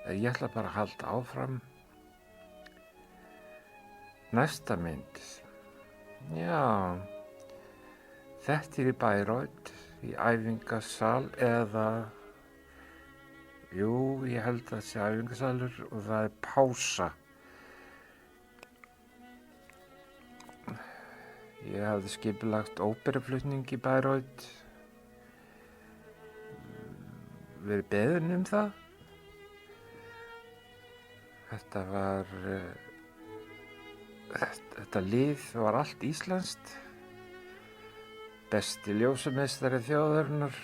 Ég ætla bara að halda áfram. Næsta mynd. Já, þetta í Bayreuth, í æfingasal eða, ég held að það sé æfingasalur og það pása. Ég hafði skipulagt óperuflutning í Bayreuth, verið beðinn það. Þetta lið var allt íslenskt, besti ljósameistari þjóðarinnar,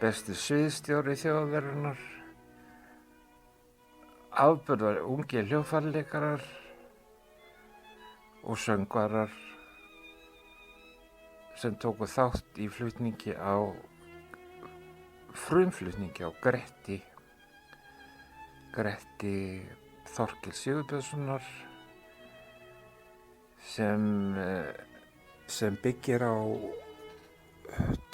besti sviðsstjóri þjóðarinnar, afburðar ungir hljóðfæraleikarar og söngvarar sem tóku þátt í frumflutningi á Gretti Þorkels Sigurbjörnssonar sem byggir á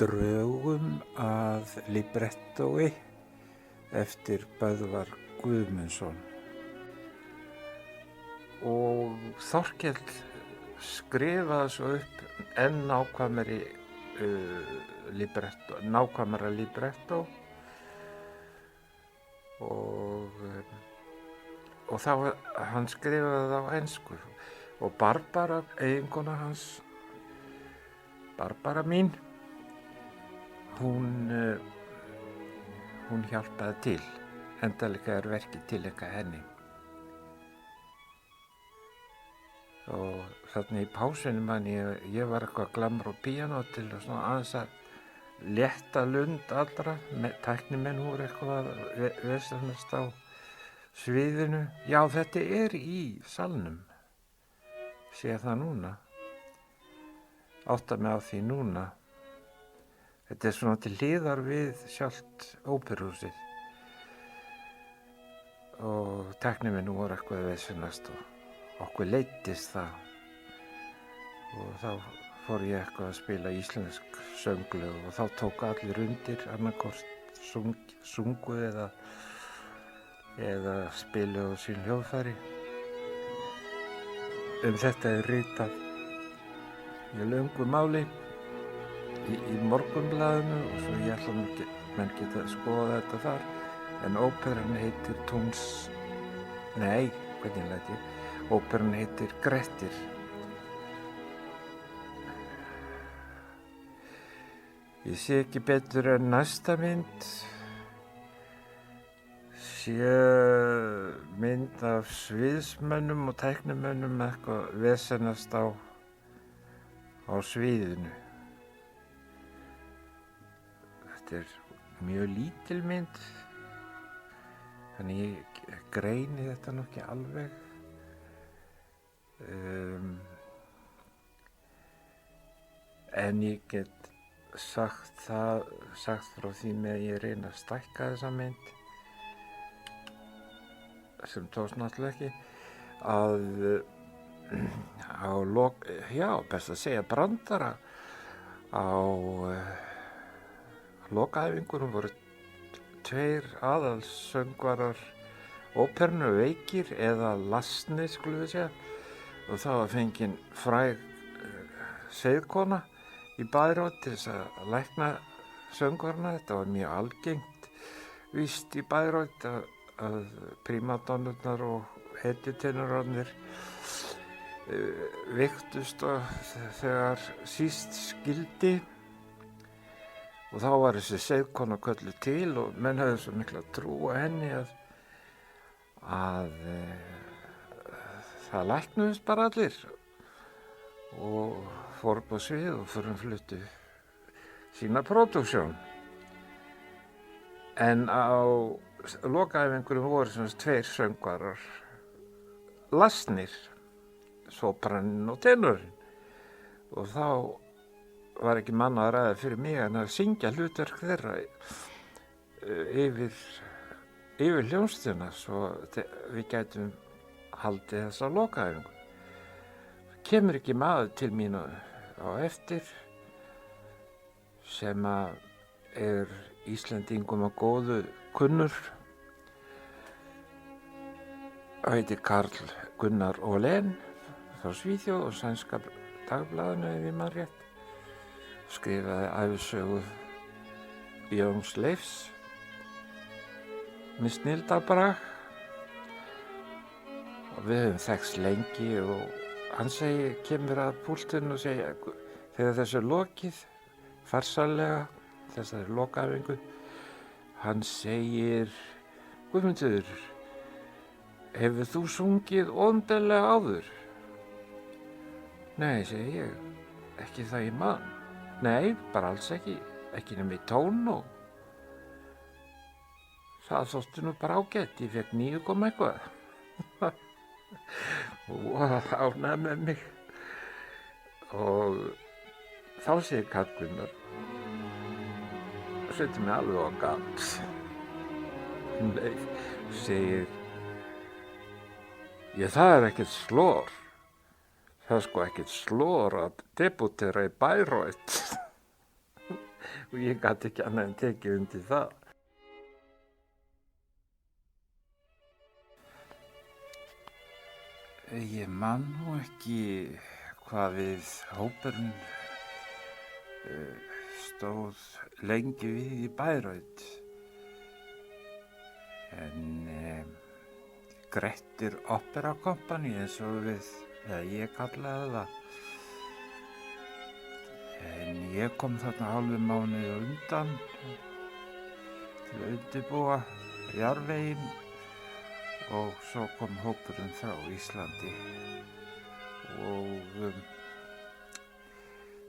drögum að librettói eftir Böðvar Guðmundsson. Og Þorkell skrifaði svo upp enn nákvæmara librettó og þá hann skrifaði það á ensku og Barbara, eiginkona hans, Barbara mín, hún hjálpaði til, endalega verkið tileinka henni. Og þarna í pásunni man ég var eitthvað að glamra á píanó til að svona aðeins að létta lund allra, tæknimenn voru eitthvað að vesenast á sviðinu. Já, þetta er í salnum, sé það núna, átta mig á því núna. Þetta er svona til hliðar við sjálft óperuhúsið og tæknimenn voru eitthvað að vesenast og okkur leiddist það og þá fór ég eitthvað að spila íslensk sönglög og þá tók allir undir, annarkort sungu eða spiluðu á sín hljóðfæri. Þetta er ritað í löngu máli í Morgunblaðinu og svo ég ætla menn geta að skoða þetta þar, en óperan heitir óperan heitir Grettir. Ég sé ekki betur en næsta mynd sé mynd af sviðsmönnum og tæknimönnum eitthvað vesenast á sviðinu. Þetta er mjög lítil mynd, þannig ég greini þetta nú ekki alveg. En ég get sagt frá því með ég reyna að stækka þessa mynd sem tókst náttúrulega ekki best að segja brandara á lokaæfingunum voru tveir aðalsöngvarar óperunnar veikir eða lasnir skulum við segja og það var fengin fræg seiðkona í Bayreuth til þess að lækna söngvarna. Þetta var mjög algengt víst í Bayreuth að prímadonnurnar og hetjutenurarnir veiktust þegar síst skildi og þá var þessi seiðkona kölluð til og menn höfðu svo mikla trú á henni að það læknuðust bara allir og fór upp á svið og frumfluttu sína pródúksjón. En á lokaæfingunum voru sem tveir söngvarar lasnir, sopraninn og tenorinn og þá var ekki mann að ræða fyrir mig en að syngja hlutverk þeirra yfir hljómsveitina svo við gætum haldið þessa lokaæfingu. Kemur ekki maður til mín á eftir sem er Íslendingum að góðu kunnur heiti Karl Gunnar Åhlén frá Svíþjóð og sænska dagblaðinu ef ég man rétt. Skrifaði ævisögu Jóns Leifs með snilldarbrag og við höfum þekkst lengi og hann kemur að púltinu og segir þegar þessu er lokið farsællega þessari lokaæfingu, hann segir: Guðmundur, hefur þú sungið óndalega áður? Nei, segi ég, ekki það ég man. Nei, bara alls ekki nema í tón og það þótti nú bara ágætt, ég fekk 9 eitthvað og ánægði með mig og þá segir Karl Gunnar, setur mig alveg á gans. Nei, segir, það er ekkert slor. Það er sko ekkert slor að debutera í Bayreuth. Og ég gat ekki annað en tekið undir það. Ég man nú ekki hvað við hópurinn stóð lengi við í Bayreuth. En Grettir Opera Company eins og ég kallaði það. En ég kom þarna hálfum mánuði á undan til að undirbúa jarðveginn og svo kom hópurinn frá Íslandi og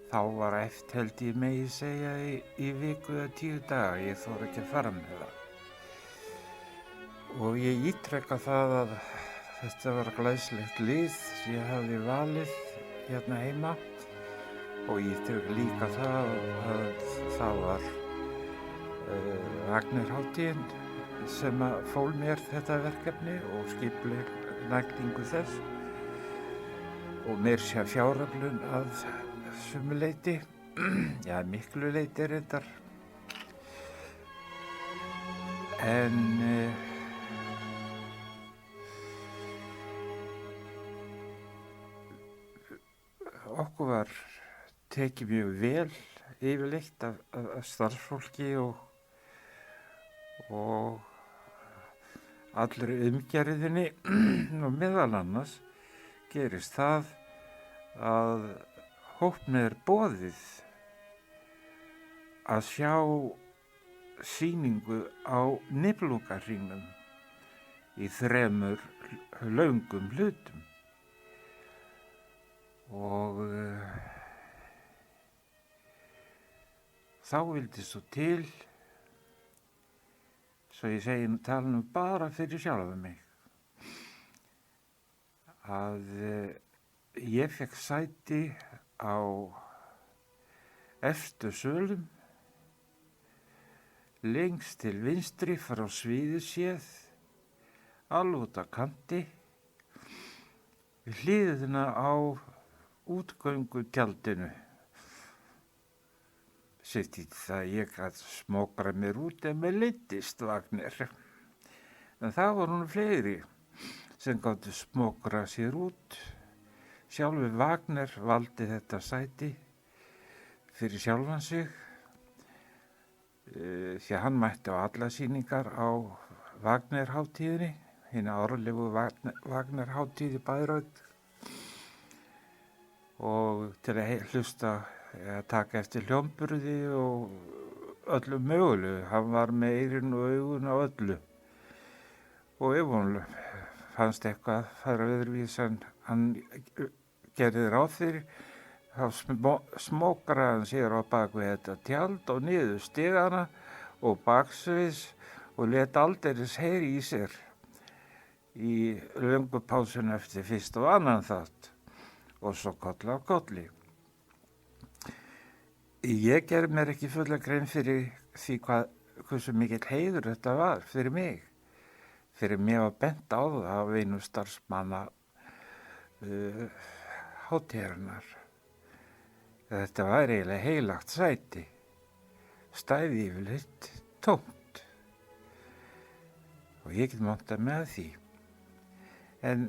þá var held ég megi segja í viku eða 10 daga, ég þori ekki að fara með það. Og ég ítreka það að þetta var glæsilegt lið sem ég hafði valið hérna heima og ég ítreka líka það að það var Ragnarhátíðin sem fól mér þetta verkefni og skipulagningu þess og meira sé fjáröflun að sumu leyti, já miklu leyti reyndar. En okkur var tekið mjög vel yfirleitt af starfsfólki og allri umgerðinni og meðal annars gerist það að hópnum er boðið að sjá sýningu á Nibelungarhringnum í 3 löngum hlutum. Og þá vildi svo til, svo ég tala nú bara fyrir sjálfa mig, að ég fekk sæti á efstu sölum, lengst til vinstri frá sviði séð, alveg út á kanti, við hliðina á útgöngutjaldinu. Sitt í það ég gat smokra mér út ef mér leiddist Wagner. En það voru nú fleiri sem gátu smokra sér út. Sjálfur Wagner valdi þetta sæti fyrir sjálfan sig því að hann mætti á alla sýningar á Wagner-hátíðinni, hina árlegu Wagner-hátíð í Bayreuth, og til að hlusta að taka eftir hljómburði og öllu mögulegu. Hann var með eyrun og augun á öllu og ef hún fannst eitthvað fara öðruvís en hann gerði ráð fyrir, þá smokraði hann sér á bakvið þetta tjald og niður stigana og baksviðs og lét aldeilis heyri í sér í löngu pásun eftir fyrst og annan þátt og svo koll af kolli. Ég gerði mér ekki fulla grein fyrir því hversu mikill heiður þetta var fyrir mig. Fyrir mér var bent á það af einu starfsmanna hátíðarinnar. Þetta var eiginlega heilagt sæti, stæði yfirleitt tómt og ég get montað með því. en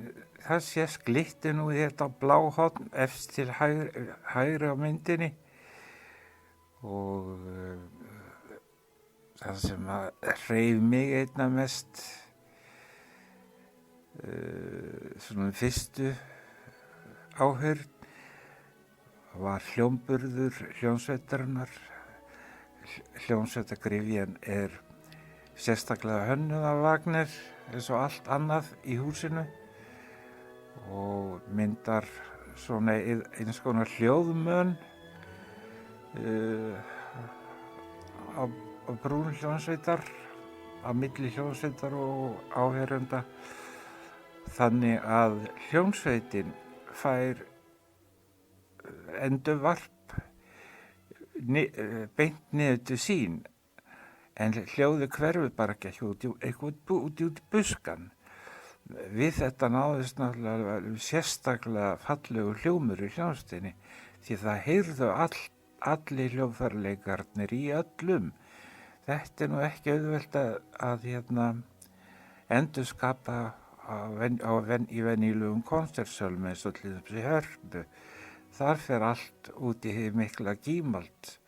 það sést glitti nú í þetta bláhorn efst til hægri á myndinni og það sem að hreif mig einna mest svona fyrstu áheyrn var hljómburður hljómsveitarinnar. Hljómsveitagrifjan sérstaklega hönnuð af Wagner eins og allt annað í húsinu og myndar svona eins konar hljóðmön á brún hljómsveitar, á milli hljómsveitar og áheyrenda, þannig að hljómsveitin fær endurvarp beint niður til sín, en hljóði hverfi bara ekki út í buskan. Við þetta náðist náttúrulega sérstaklega fallegu hljómur í hljómsveitinni, því það heyrðu allir hljóðfæralekarnir í öllum. Þetta nú ekki auðvelt að endurskapa í venjulegum konsertsölum eins og til þess í Hörpu. Þar fer allt út í hið mikla gímald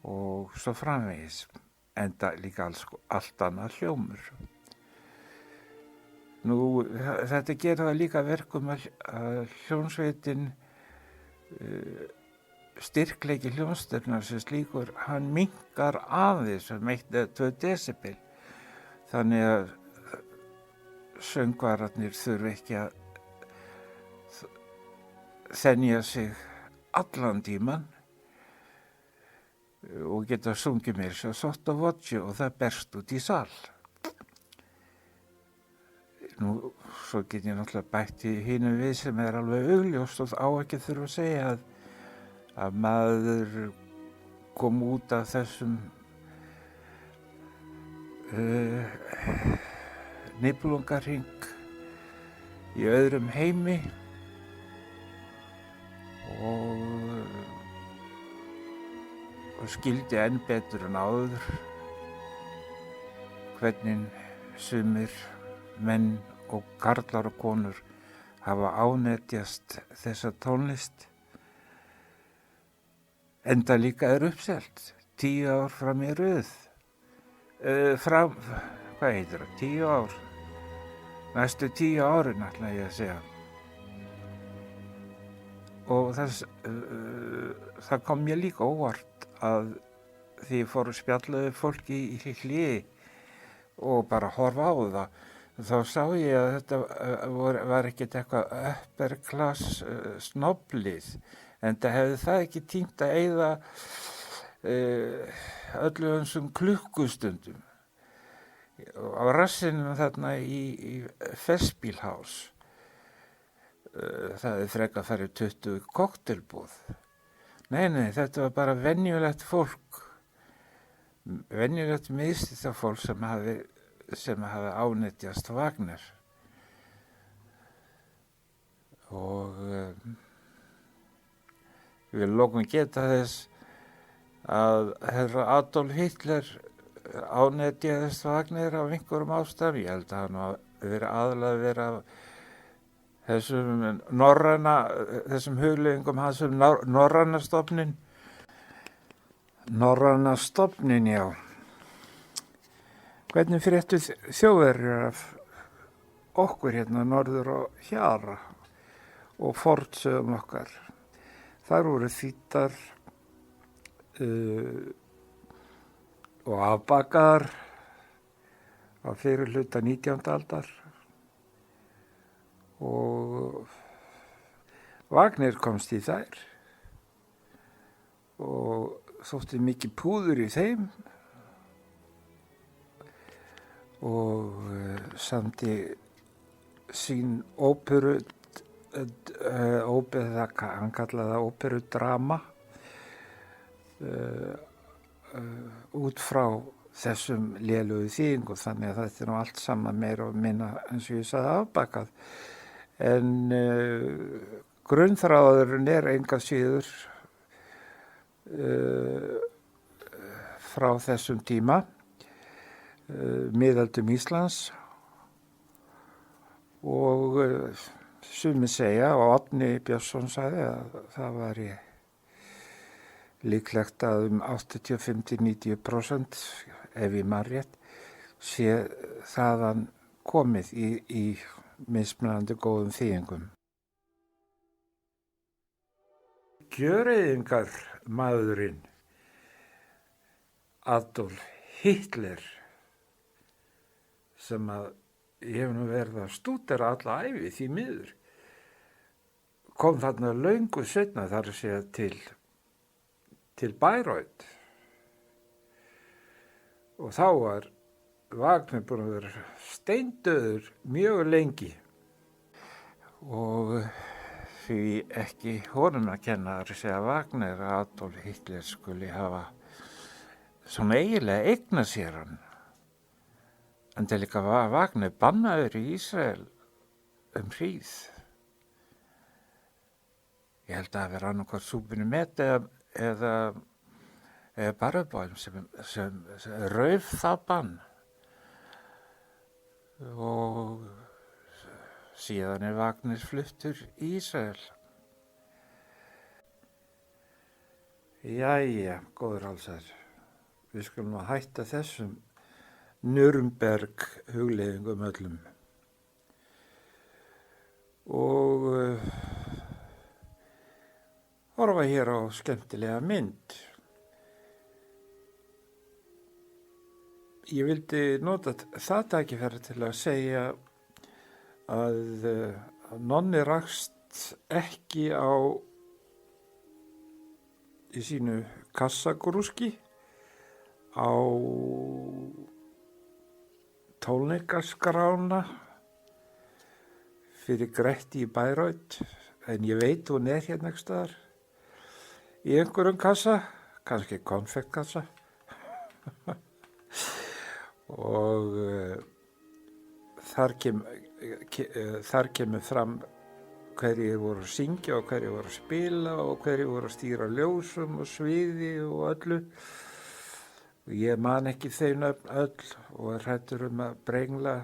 og svo framvegis, enda líka allt annað hljómur. Nú, þetta gerir það líka verkum að hljómsveitin, styrkleiki hljómsveitarinnar sem slíkur, hann minnkar aðeins um 1 eða 2 desibel, þannig að söngvararnir þurfa ekki að þenja sig allan tíman og geta sungið mér svo sotto voce og það berst út í sal. Nú, svo get ég náttúrulega bætt í hinu við sem alveg augljóst og á ekki þurfa að segja að maður kom út af þessum Nibelungarhring í öðrum heimi og skildi enn betur en áður hvernig sumir menn og karlar og konur hafa ánetjast þessa tónlist, enda líka uppselt 10 ár fram í röð, hvað heitir það, 10 ár, næstu 10 árin ætla ég að segja. Og það kom mér líka óvart að því ég fór að spjallaði fólki í hliði og bara horfa á það, þá sá ég að þetta var ekkert eitthvað upperklass snobblið, en það hefði það ekki tímt að eyða öllu þessum klukkustundum á rassinum þarna í Festspielhaus. Það hefði frekar farið 20 koktelbúð. Nei, þetta var bara venjulegt fólk, venjulegt miðstýrta fólk sem hafði ánetjast Wagner. Og ég vil lokum geta þess að herra Adolf Hitler ánetjaðist Wagner af einhverjum ástæðum. Ég held að hann hafi verið aðallega verið af þessum hugleiðingum hans norræna stofnin. Norræna stofnin, já. Hvernig fréttu Þjóðverjar af okkur hérna norður á Hjara og fornsögum okkar? Þar voru þýddar og afbakaðar á fyrri hluta 19. aldar. Og Wagner komst í þær og þótti mikið púður í þeim og samdi sín óperu, hann kallaði það óperudrama út frá þessum lélugu þýðingum, þannig að þetta nú allt saman meira og minna eins og ég sagði afbakað. En grunnþráðurinn enga síður frá þessum tíma, miðöldum Íslands og sumir segja, og Árni Björnsson sagði að það væri líklegt að 85-90% ef ég man rétt sé þaðan komið í mismunandi góðum þýðingum. Gjöreyðingar maðurinn Adolf Hitler, sem að ég hef nú verið að stúdera alla ævi því miður, kom þarna löngu seinna þar að segja til Bayreuth, og þá var Wagner búinn að vera steindauður mjög lengi, og því ekki honum að kenna að segja Wagner að Adolf Hitler skuli hafa svona eiginlega eigna sér hann. En það líka var Wagner bannaður í Ísrael hríð. Ég held að það vera annarkvæmt Súbinu Met eða Barabóim sem rauf það bann. Og síðan Wagner fluttur í Ísrael. Jæja, góður alsar. Við skulum að hætta þessum Nürnberg hugleiðingum öllum. Og horfa hér á skemmtilega mynd. Ég vildi nota það tækifæri til að segja að Nonni rakst ekki í sínu kassagrúski á tónleikaskrána fyrir Gretti í Bayreuth, en ég veit hún hérna einhvers staðar í einhverjum kassa, kannski konfektkassa. Og þar kemur fram hverjir voru að syngja og hverjir voru að spila og hverjir voru að stýra ljósum og sviði og öllu. Ég man ekki þau nöfn öll og er hræddur að brengla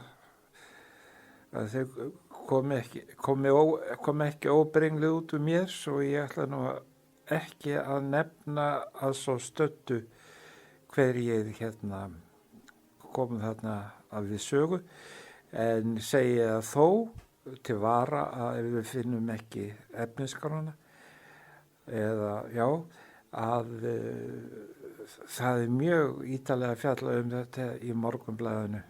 að þau komi ekki óbrengluð út mér, svo ég ætla nú ekki að nefna að svo stöddu hverjir komum þarna að við sögu, en segja þó til vara að ef við finnum ekki efnisskrána að það er mjög ítarlega fjallað þetta í Morgunblaðinu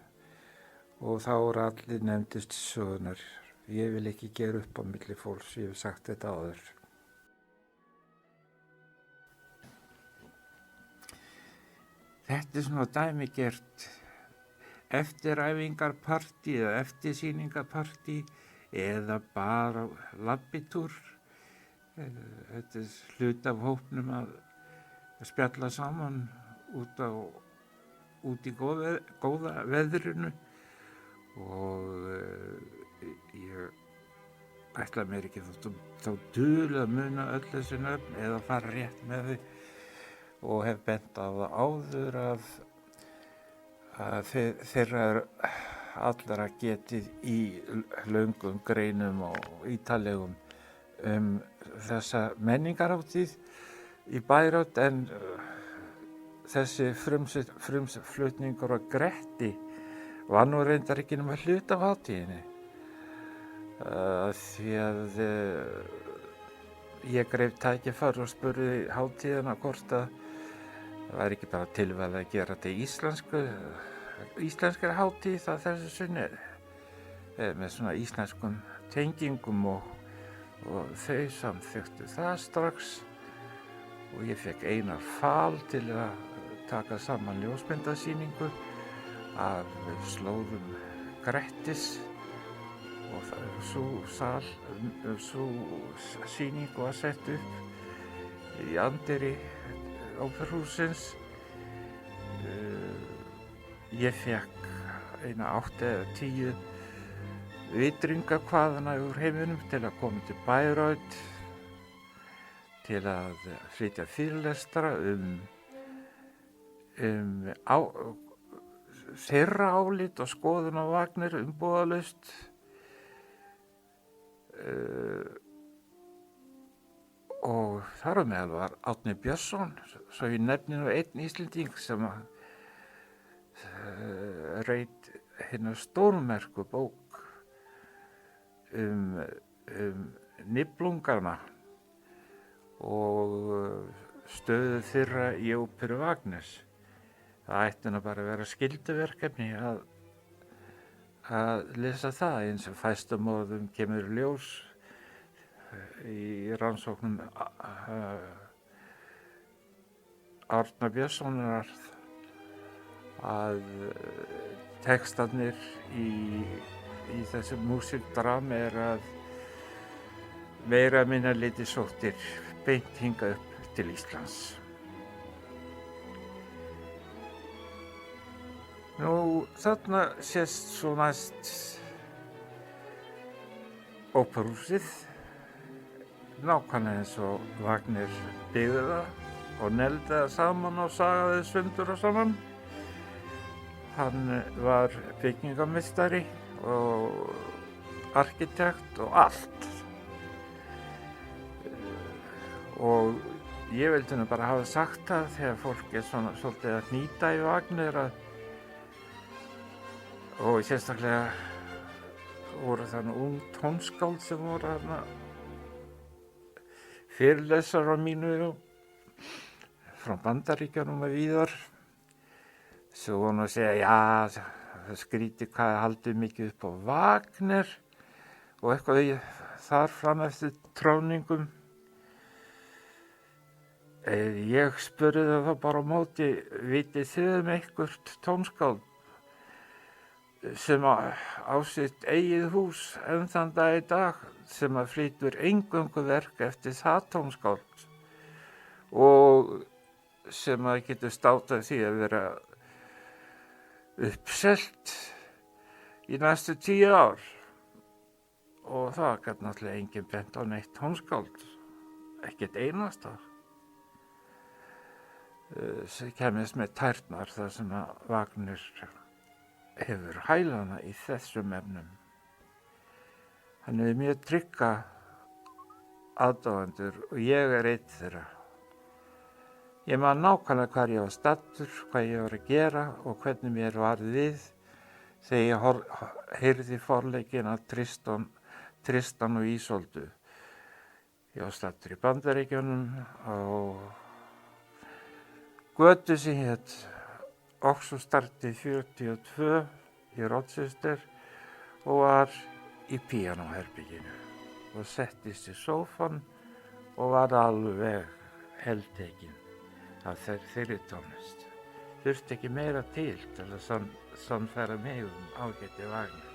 og þá eru allir nefndist sögunar. Ég vil ekki gera upp á milli fólks, ég hef sagt þetta áður. Þetta er svona dæmigert eftiræfingarpartí eða eftirsýningarpartí eða bara labbitúr. Þetta er hlut af hópnum að spjalla saman út í góða veðrinu og ég ætla mér ekki þá duðlega að muna öll þessi nöfn eða fara rétt með þau og hef bent á það áður að þeirra er allra getið í löngum greinum og ítalegum þessa menningarhátíð í Bayreuth, en þessi frumflutningur á Gretti var nú reyndar ekki nema hluti af hátíðinni, því að ég greip tækifæri og spurði hátíðina hvort að það væri ekki bara tilvalið að gera þetta íslenskri hátíð að þessu sinni með svona íslenskum tengingum og þau samþykktu það strax. Og ég fekk Einar Fahl til að taka saman ljósmyndasýningu af slóðum Grettis og sú sýning var sett upp í anddyri óperuhússins. Ég fekk eina 8 eða 10 vitringa hvaðana úr heiminum til að koma til Bayreuth til að flytja fyrirlestra þeirra álit og skoðun á Wagner umbúðalaust og þar á meðal var Árni Björnsson, svo ég nefni nú einn Íslending sem reit hérna stórmerku bók um niflungana og stöðu þeirra í óperu Wagners. Það ætti nú bara að vera skylduverkefni að lesa það, eins og fæstum orðum kemur í ljós í rannsóknum Árna Björnssonar að textarnir í þessu músíkdrama að meira minna liti sóttir beint hingað upp til Íslands. Nú, þarna sést svo næst óperuhúsið, nákvæmlega eins og Wagner byggði það og neldi það saman og sagaði sundur og saman. Hann var byggingameistari og arkitekt og allt. Og ég vildi nú bara hafa sagt það þegar fólk svona svolítið að hnýta í Wagner og sérstaklega voru þannig ung tónskáld sem voru þarna fyrirlesarar mínu frá Bandaríkjunum og víðar. Svo voru að segja, já, það skrítið hvað haldið mikið upp á Wagner og eitthvað þar fram eftir tróningum. Ég spurði það bara á móti, vitið þið eitthvert tónskáld sem á sitt eigið hús enn þann dag í dag sem flytur eingöngu verk eftir það tónskáld og sem getur státað því að vera uppselt í næstu 10 ár og það gat náttúrulega enginn bent á neitt tónskáld, ekkert einasta. Sem kemist með tærnar þar sem að Wagner hefur hælana í þessum efnum. Hann hefur mjög trygga aðdáendur og ég einn þeirra. Ég man nákvæmlega hvar ég var staddur, hvað ég var að gera og hvernig mér var við þegar ég heyrði forleikinn af Tristan og Ísoldu. Ég var staddur í Bandaríkjunum og götu sem hét Oxford-startið 42 í Rochester og var í píanóherberginu og settist í sófann og var alveg heltekinn af þeirri tónlist. Þurfti ekki meira til að sannfæra mig ágæti Wagner.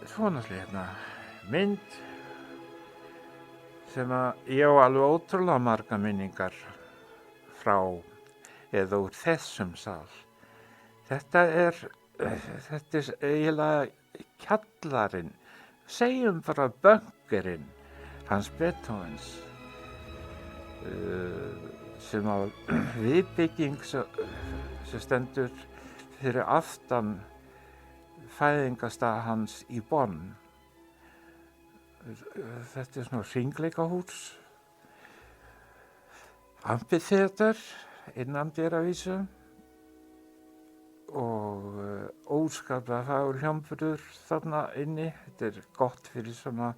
Svona hérna mynd sem að ég á alveg ótrúlega marga minningar frá eða úr þessum sal. Þetta er eiginlega kjallarinn, segjum bara bunkerinn hans Beethovens sem á viðbygging sem stendur fyrir aftan fæðingastað hans í Bonn. Þetta svona hringleikahús, amfitheater innan dyravísu og óskaplega fagur hljómburður þarna inni. Þetta gott fyrir svona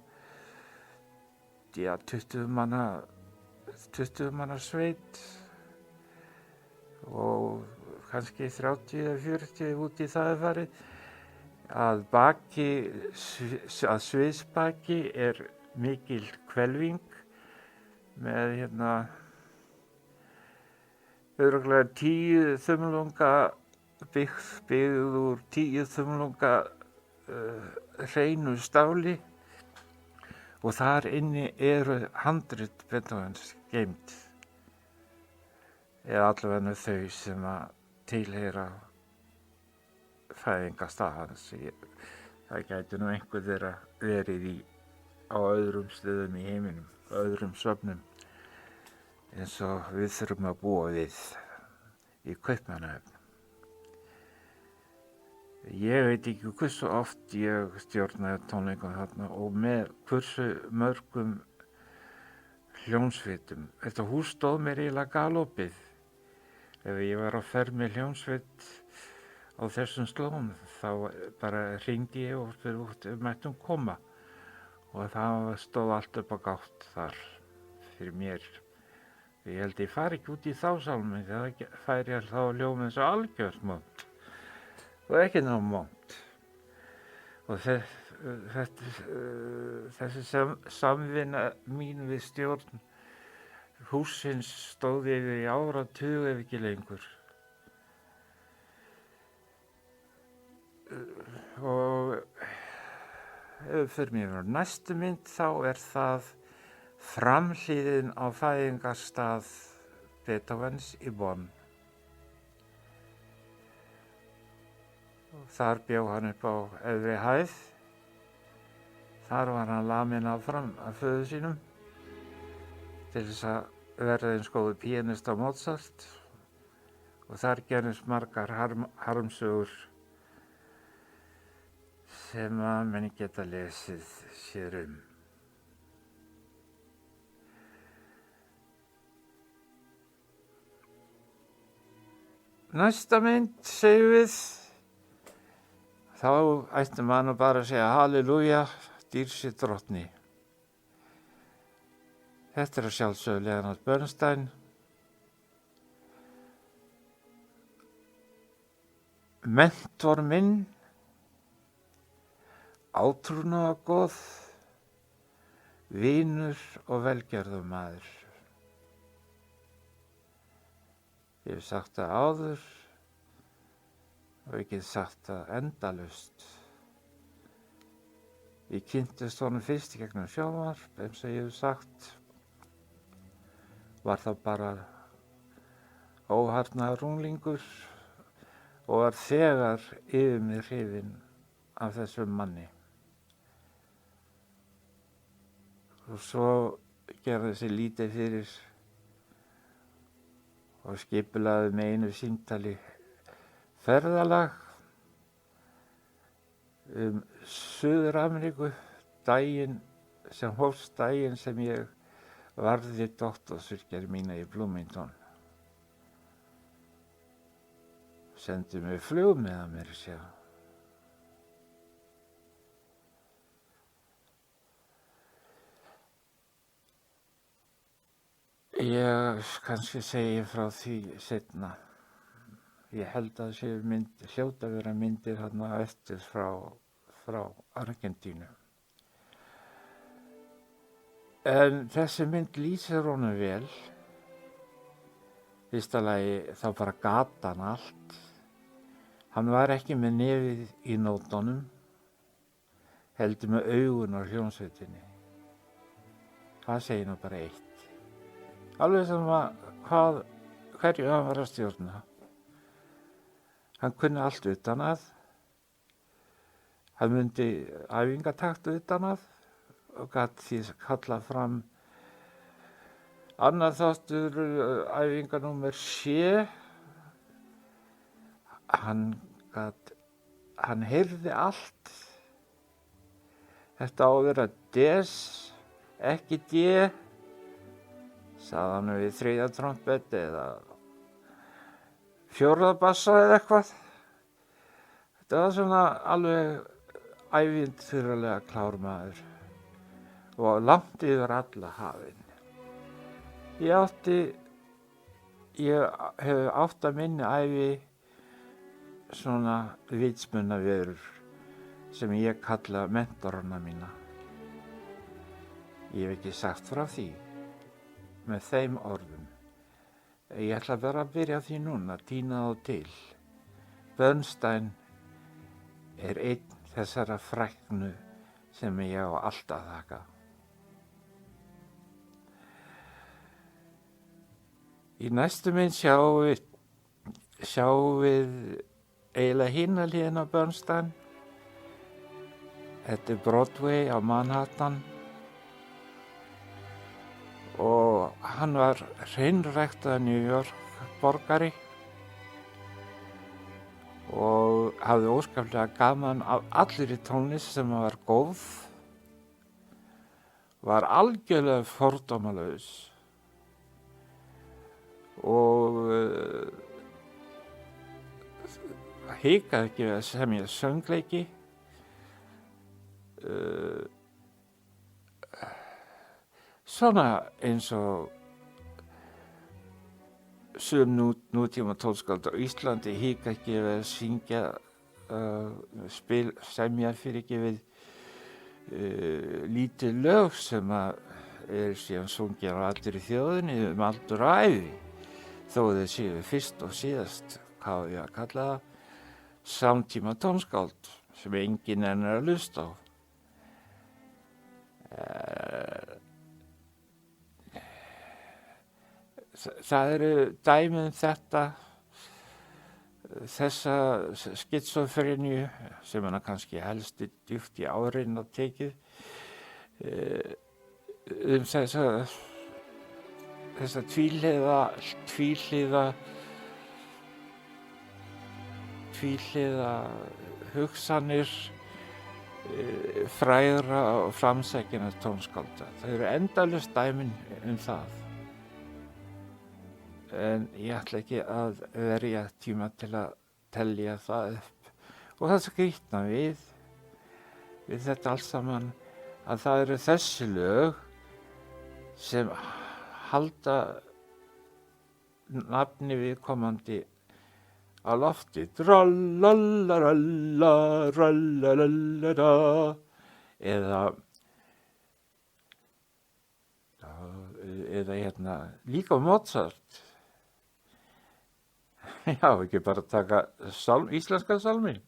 20 manna sveit og kannski 30 eða 40 út í það farið. Að sviðsbaki mikil hvelfing með örugglega 10 þumlunga byggð úr 10 þumlunga hreinu stáli og þar inni eru handrit Beethovens geymt eða allavega þau sem að tilheyra fæðingastað hans. Það gæti nú einhver þeirra verið á öðrum stöðum í heiminum, öðrum söfnum eins og við þurfum að búa við í Kaupmannahöfn. Ég veit ekki hversu oft ég stjórnaði tónleikum þarna og með hversu mörgum hljómsveitum. Þetta hús stóð mér eiginlega galopið. Ef ég var á ferð með hljómsveit á þessum slóðum þá bara hringdi ég og spurði mættum koma og það stóð allt upp á gátt þar fyrir mér. Ég held ég fari ekki út í þá sálmi þegar það færi ég þá hljóma eins og algjört mónt og ekki ná mónt. Og þessi samvinna mín við stjórn hússins stóð yfir í áratug ef ekki lengur. Og ef fyrir mér var næstu mynd þá það framhlíðin á fæðingarstað Beethovens í Bonn. Þar bjó hann upp á efri hæð. Þar var hann laminn áfram af föður sínum til þess að verða eins góður píanist á Mozart og þar gerðist margar harmsögur sem að menn geta lesið sér um. Næsta mynd segjum við, þá ætti maður bara að segja halleluja, dýr sé drottni. Þetta að sjálfsögðu Leonard Bernstein. Mentor minn, átrúnaðargoð, vinur og velgjörðarmaður. Ég hef sagt það áður og ég get sagt það endalaust. Ég kynntist honum fyrst í gegnum sjónvarp, eins og ég hef sagt. Var það bara óharðnaður unglingur og var þegar yfir mig hrifinn af þessum manni. Og svo gerði þessi lítið fyrir og skipulagði með einu símtali ferðalag Suður-Ameríku daginn sem hófst daginn sem ég varði doktorsritgerð mína í Bloomington. Sendi mig flug með að mér sjá. Ég kannski segi frá því seinna. Ég held að það hljóta að vera myndir þarna eftir frá Argentínu. En þessi mynd lýsir honum vel. Fyrsta lagi þá bara gat hann allt. Hann var ekki með nefið í nótunum, heldur með augun á hljómsveitinni. Það segir nú bara eitt. Alveg sem hverju hann var að stjórna. Hann kunni allt utan að. Hann mundi æfingatakt utan að og gat því kallað fram annað þáttur æfinganúmer C. Hann heyrði allt. Þetta á að vera des, ekki D. Sagði hann við þriðja trompet eða fjórða bassa eða eitthvað. Þetta var svona alveg ævintýralega klár maður og langt yfir alla hafin. Ég hef átt að minni ævi svona vitsmunaverur sem ég kalla mentorana mína. Ég hef ekki sagt frá því með þeim orðum. Ég ætla bara að byrja því núna, tína þá til. Bernstein einn þessara fræknu sem ég á allt að þakka. Í næstu mynd sjáum við eiginlega hina hliðina á Bernstein. Þetta Broadway á Manhattan. Og hann var hreinræktaður New York borgari og hafði óskaplega gaman af allri tónlist sem var góð, var algjörlega fordómalaus og hikaði ekki við að semja söngleiki. Svona eins og sum nútíma tónskáld á Íslandi hika ekki við að syngja, semja fyrir ekki við lítið lög sem er síðan sungið á allri þjóðinni aldur og ævi, þó þeir séu fyrst og síðast, hvað ég að kalla það, samtíma tónskáld sem enginn er að hlusta á. Það eru dæmi þessa skitsofreníu sem kannski helst djúpt í áreina tekið, þessa tvíhliða hugsanir frægra og framsækinna tónskálda. Það eru endalaust dæmin það. En ég ætla ekki að verja tíma til að telja það upp. Og það skrýtna við þetta allt saman, að það eru þessi lög sem halda nafni viðkomandi á lofti. Trallalala, trallalala, eða líka Mozart. Já, ekki bara taka íslenska sálminn.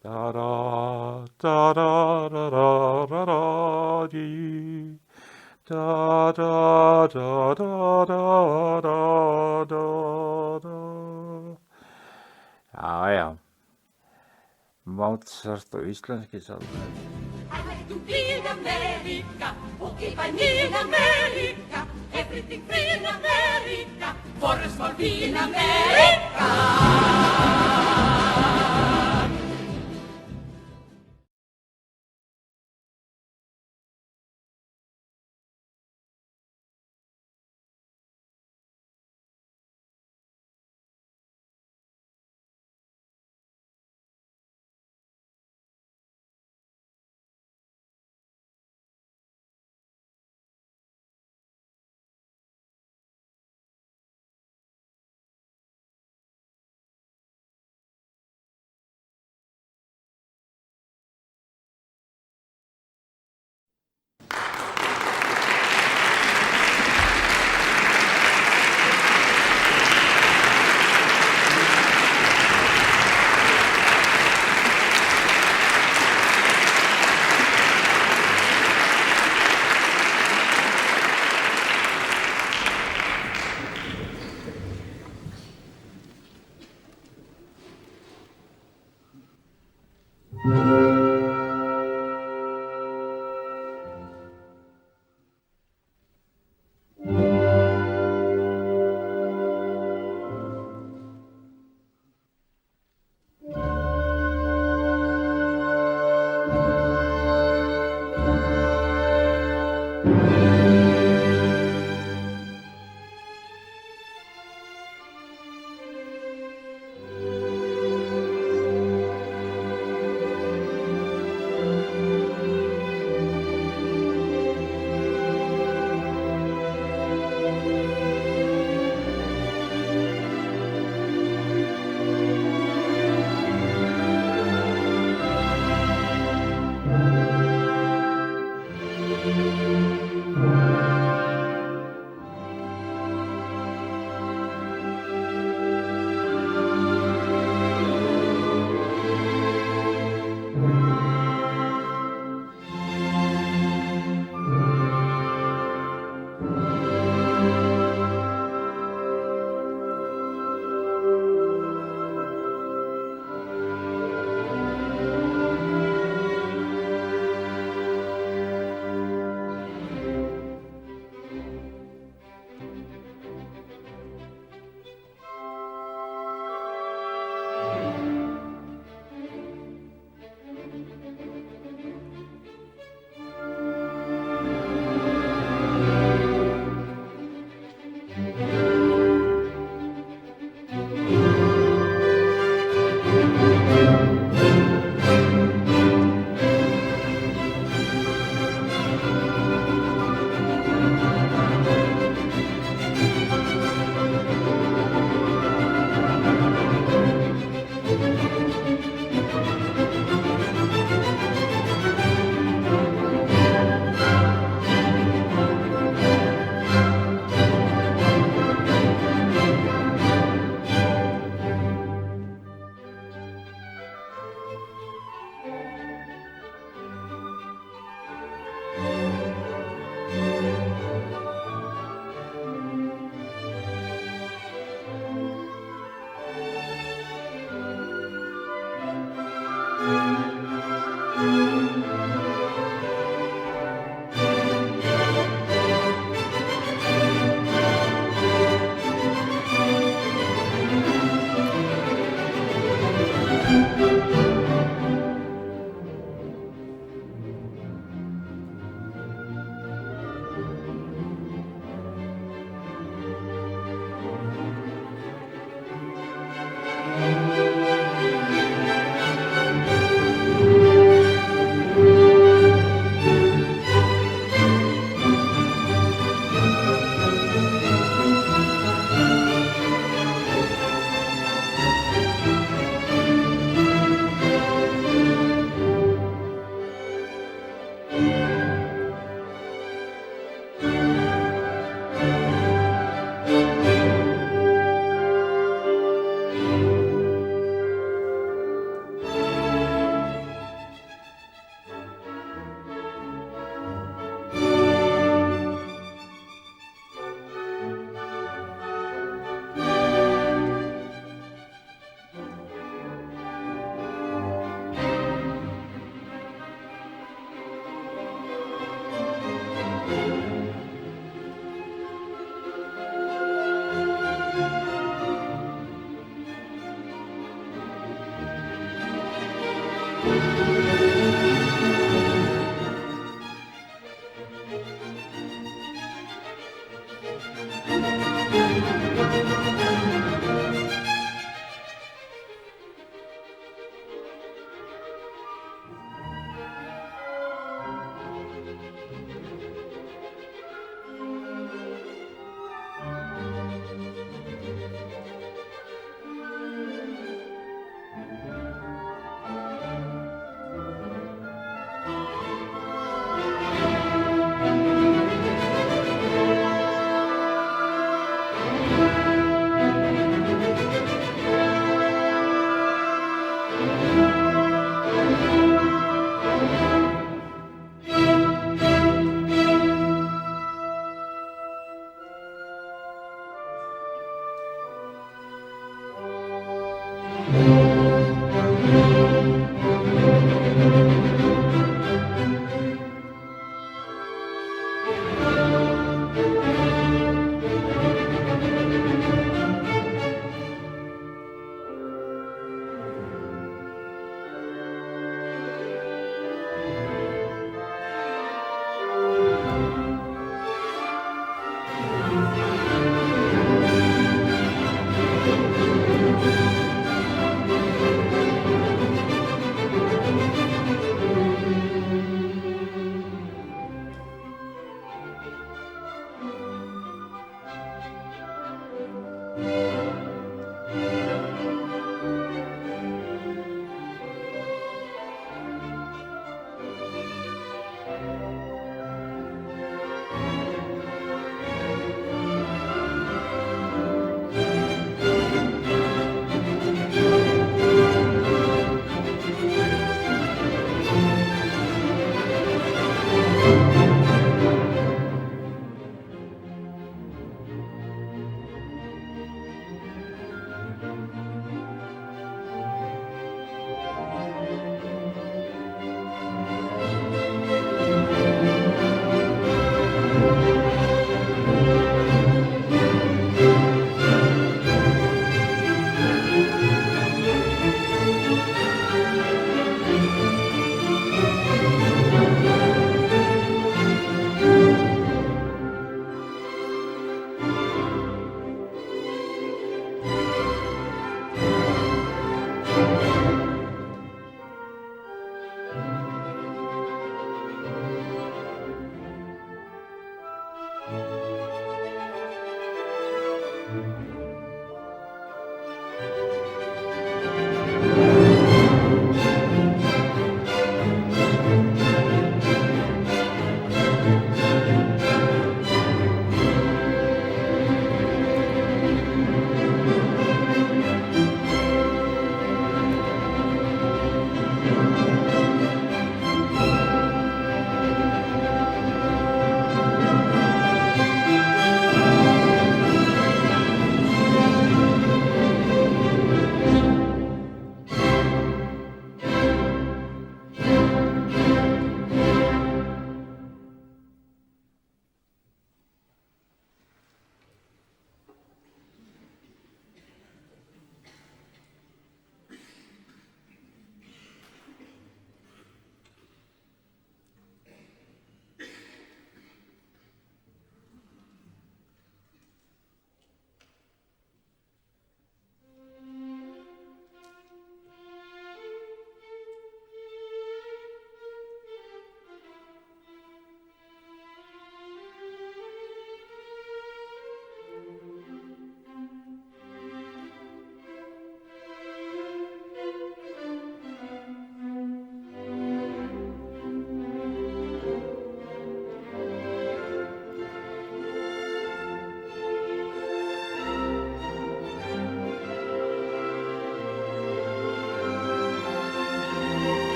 Da-da, da-da-da-da-da-da-di, da-da-da-da-da-da-da. Já, Mozart og íslenski sálminn. I like to be in America, och if I'm in America, everything free in America, for a small bee in America.